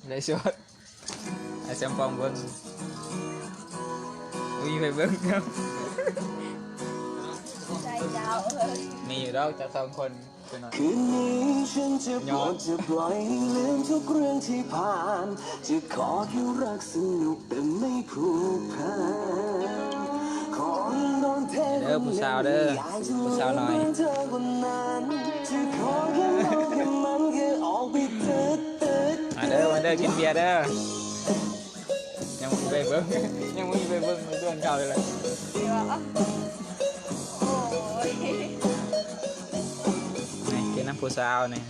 ได้ชดไอ้แซมปองเบิ้งมีไปเบิ้งเนาะใจดาวมีอยู่แล้วจะ2 คนคืนนี้ฉันจะปลดจะปล่อยให้ลืมทุกเรื่องที่ผ่านจะขอแค่รักสนุกแต่ไม่ผูกพันขอโดนเทผู้สาวเด้อผู้สาวหน่อยจะขอแค่เมาแค่มันแค่ออกไปมาเด้อกินเบียร์เด้อยังมีไปเบิ้งยังมีไปเบิ้งมาชวนเขาเลยโอ้ยกินน้ำผู้สาวนี่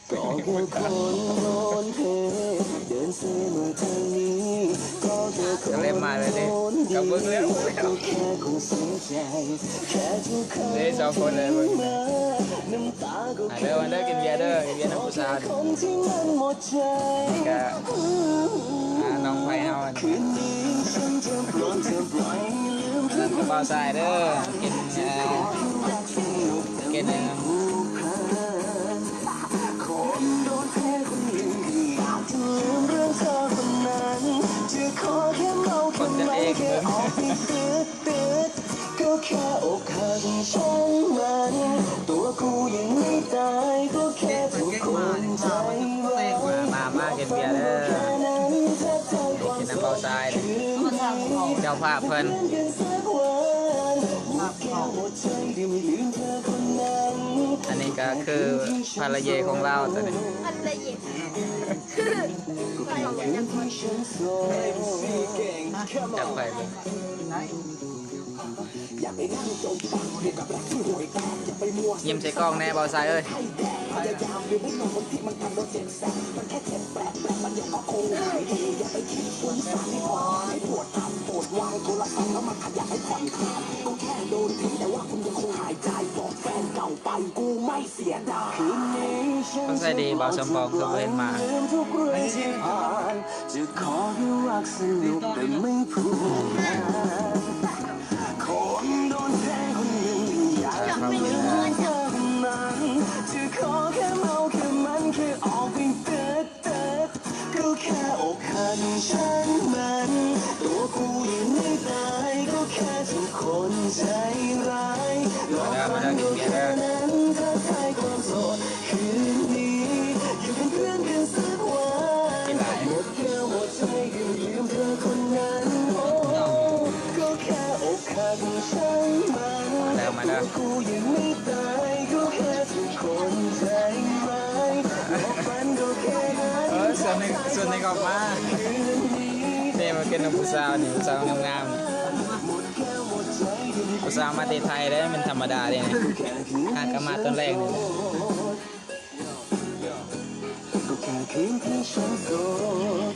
ก็แค่คนโดนเทเดินเซมาทางนี้ก็แค่คนโดนเทก็แค่คงเสียใจแค่ทุกคำเลย2 คนเลยเบิ้งน้ำตาก็เด้อกินเบียร์น้ำผู้สาวคนที่มันหมดใจก็น้องไผ่เอาคืนนี้ฉันจะปล่อยจะปล่อยลืมทุกเบาสายเด้อกินกินคนโดนแพ้คนหนึ่งอยากจะลืมเรื่องเธอคนนั้นจะขอแค่เมาแค่ไม่แค่ออกไปตืดก็แค่อกหักช่างมันตัวกูยังไม่ตายก็แค่ทุกคนใจร้ายมากินเบียร์เด้อกินน้ำเบาสายเจ้าภาพเพิ่นอันนี้ก็คือภรรยาของเราตัวนี้อันละเอียดจับไปเลยยิ้มใส่กล้องแน่เบาสายเอ้ยต้องใส่ดีเบาสมปองก็เล่นมาจะขอให้รักสนุกแต่ไม่พูดคนโดนแทงคนหนึ่งอยากจะไม่ลืมเธอคนนั้นจะขอแค่เมาแค่มันแค่ออกไปก็แค่อกหักฉันมันตัวกูยังไม่ตายก็แค่ทุกคนใจร้ายหลอกมันก็แค่นั้นถ้าใครความโสดคืนนี้อยู่เป็นเพื่อนกันสักวันหมดแก้วหมดใจก็ลืมเธอคนนั้นก็แค่อกหักฉันมันตัวกูยังไม่ตายก็แค่ทุกคนใจร้ายหลอกมันก็แค่นั้นส่วนในกอบมาเนี่ยมากินน้ำผู้สาวนี่ผู้สาวงามๆผู้สาวมาที่ไทยได้เป็นธรรมดาเลยนี่ก็มาต้นแรกนี่ก็แค่คืนที่ฉันโสด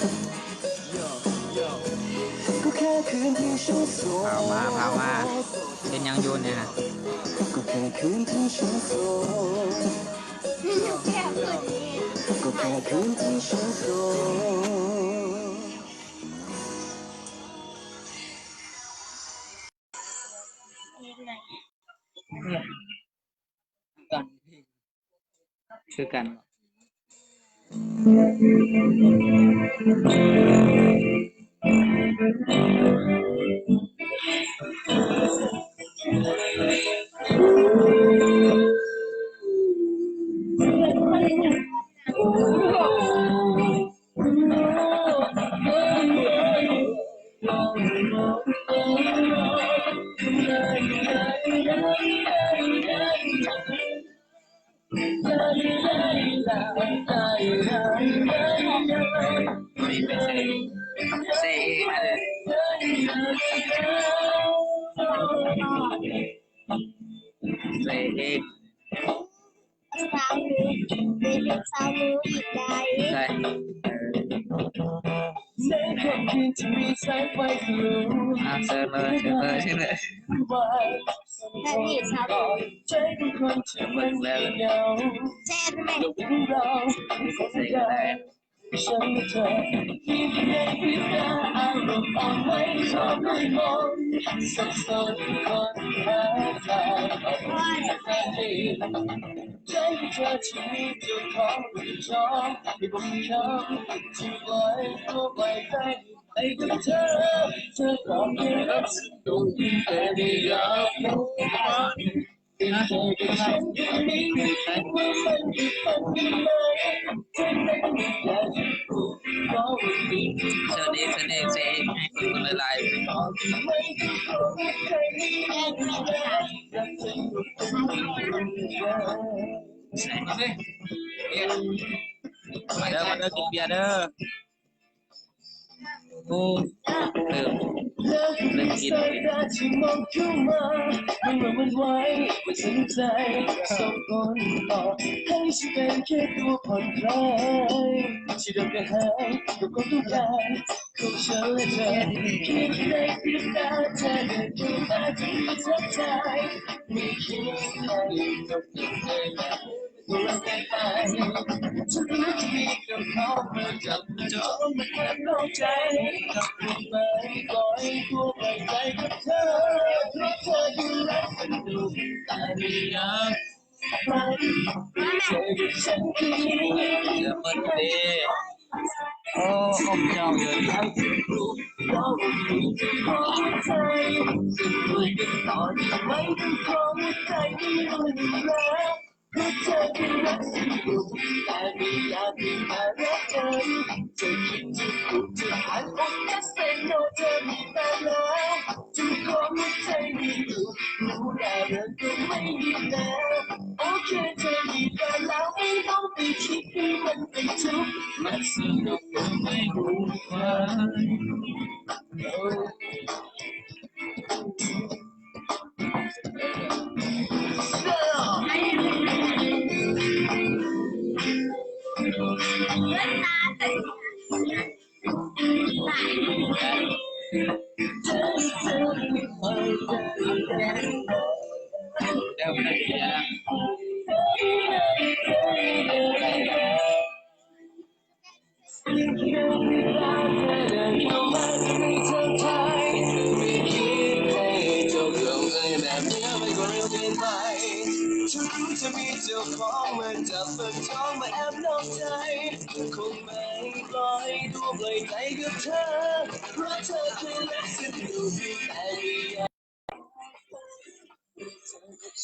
ก็แค่คืนที่ฉันโสดพามาเป็นยังยูนเนี่ยฮะก็แค่คืนที่ฉันโสดแค่เกิดนี้ก็แค่คืนที่ฉันโสดคือกันสาวมืออีกได้ใช่ในค่ำคืนที่มีแสงไฟสลัวเชิญเลยแต่นี่สาวใจของคนที่มันเหงาแช่ทำไมเราฉันเธอที่ในพิษาอารมณ์อ่อนไหวชอบไม่มองสับสนคนหาทางออกจากใจ ใจเธอที่เจ้าของชอบไม่บอกคำที่ปล่อยตัวไปได้ไปกับเธอเธอก็ไม่รับสิ่งตรงที่เธอได้อยากรู้นะเธอกับฉันคนนี้ว่ามันคือฝันไหมเธอเป็นอยากจะรู้เพราะวันนี้เชิญเอกให้คนละลายใส่มาเลยมาเด้อกินเบียร์เด้อโอ้เริ่มกินที่มองเข้ามามันไว้ว่าฉันใจส่งคนต่อให้ฉันเป็นแค่ตัวผ่อนคลายที่เดินกระหายกับคนทุกอย่างของฉันและเธอคิดในพิษตาเธอเดินเข้ามาที่ทักทายไม่คิดให้กับเธอแบบตัวเราไปฉันรู้ที่มีกับเขาเมื่อจับจองมันแอบนอกใจกับคนไม่ปล่อยตัวไปใจกับเธอเพราะเธอดูแลกันดูแต่ไม่อยากไปเจอกับฉันคืนนี้เริ่มเปิดดีโอ้อมเจ้าเยอะ เราอยู่ที่หัวใจจะคุยกันต่อได้ไหมเป็นของใจที่รู้อยู่แล้วเพราะเธอเป็นรักสิ่งเดียวแต่ไม่อยากให้มารักเธอจะคิดจะพูดจะอ่านอกจะเซ็นโนเธอมีแต่แล้วจะขอหัวใจมีอยู่รู้แต่เรื่องก็ไม่ดีแล้วโอเคเธอมีแฟนแล้วไม่ต้องไปคิดให้มันเป็นทุกข์มันสนุกก็ไม่รู้ว่า เริ่มได้กินแล้วจะมีเจ้าของมาจับเปิดท้องมาแอบนอกใจคงไม่ปล่อยตัวปล่อยใจกับเธอเพราะเธอเคยรักฉันอยู่แต่ไม่อยาก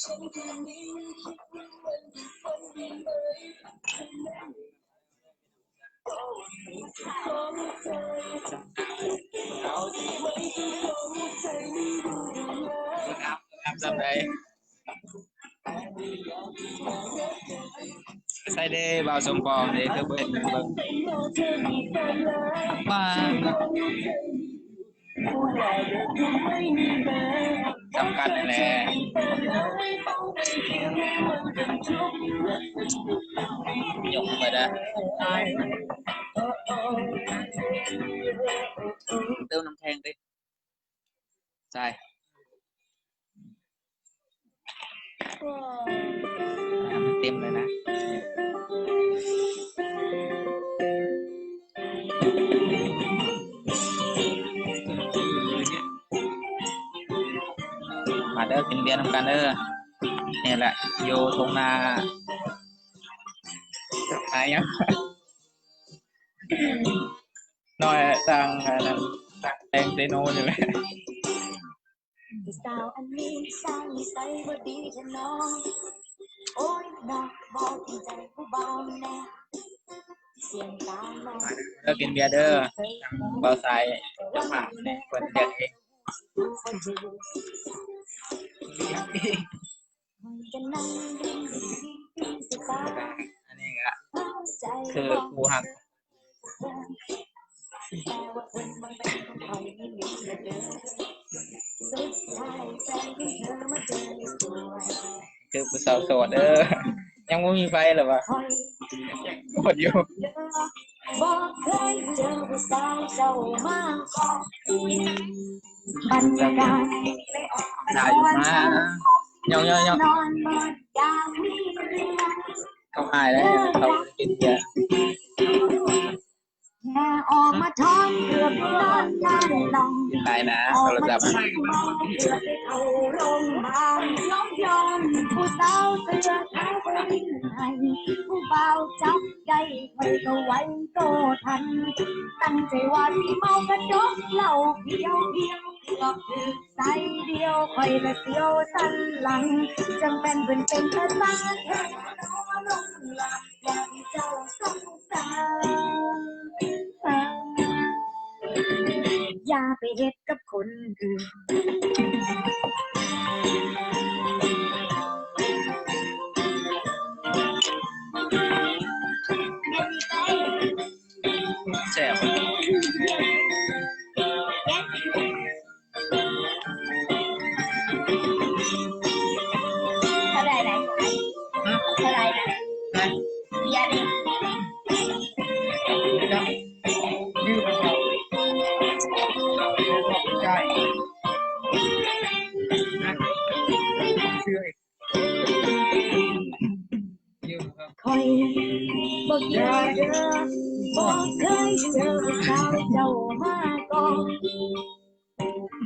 ฉันคนนี้คิดว่ามันเป็นฝันดีไหมของใจเอาที่ไว้ที่ของใจไม่รู้แล้ว ทำไรใส่ได้เบาสมปองเลยคือเปิดเบิ่งมาจำกัดแหละยกมาได้เติมน้ำแข็งดิใช่มันเต็มเลยนะมาเด้อกินเบียร์น้ำกันเด้อนี่แหละโยทงนาอะไรยังน้อยสั่งนั้นสั่งแตงเซโนอยู่เลยสาวอันนี้สร้างนิสัยว่าดีแท้น้องโอ้ยดอกบอกใจผู้เบาแน่เสียงตาน้องเด้อกินเบียร์เด้อเบาใส่จะฝากเนี่ยคนเดียวเองอันนี้ก็คือกูหักคือผู้สาวโสดเด้อยังไม่มีไฟหรอวะหมดอยู่บอกเคยเจอผู้สาวเจ้ามากบรรยากาศได้อยู่มาย่องเขาหายแล้วเขากินเบียร์ แค่ออกมาท้องเกือบได้นอนตาได้ลอง ตายนะ ออก โทร มา ศัพท์ ชิมเมาเกือบได้เข้าโรงพยาบาลน้องยอมผู้สาวเสื้อขาวไปวิ่งให้ผู้บ่าวจับได้คอยก็ไว้โตทันตั้งใจว่าสิเมากระจกเหล้าเพียวเพียวก็คือใส่เดียวคอยละเสียวสันหลังจังเป็นเพิ่นเป็นภาษาเทศน้องลงหลับอยากให้เจ้าสงสารอย่าไปเฮ็ดกับคนอื่น แซ่บ เท่าไหร่ไหนเท่าไหร่ไหนเบียร์ดิ ยืมเขาใช่เชื่อยืมเขา คอยบอกอย่าเด้อบอกเคยเจอสาวเจ้ามาก่อน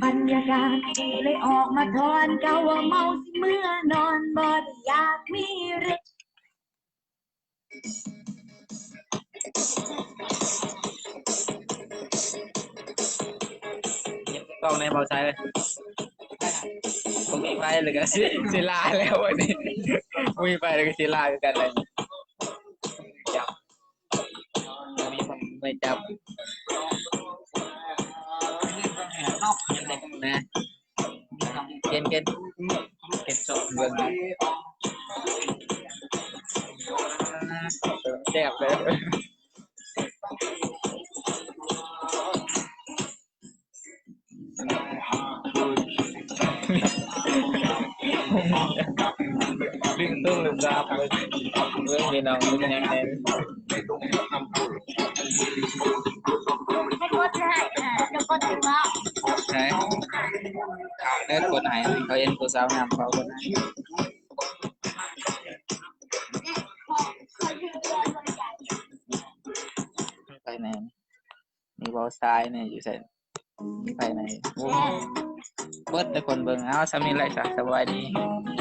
บรรยากาศดีเลยออกมาทอนเกาว่าเมาสิเมื่อนอนบ่ได้อยากมีเรื่อง กล้องในเบาใช้เลยผมมีไฟเลยก็ศิลาแล้ววันนี้มีไฟเลยก็ศิลากันเลยจับมีผมไม่จับนะเกณฑ์สองเดือนแซ่บเลยดึงตุ้งลืมรับเลยเรื่องพี่น้องมึงยังไง ให้โคตรให้เดี๋ยวโคตรถึงแล้ว ไหนได้คนไหนเขาเอ็นกูสาวงามเขาคนไหนไปไหนมีบอลซ้ายเนี่ยอยู่ใส่ไปไหนเบิดได้คนเบิ่งเอาสามีไรสักสบายดี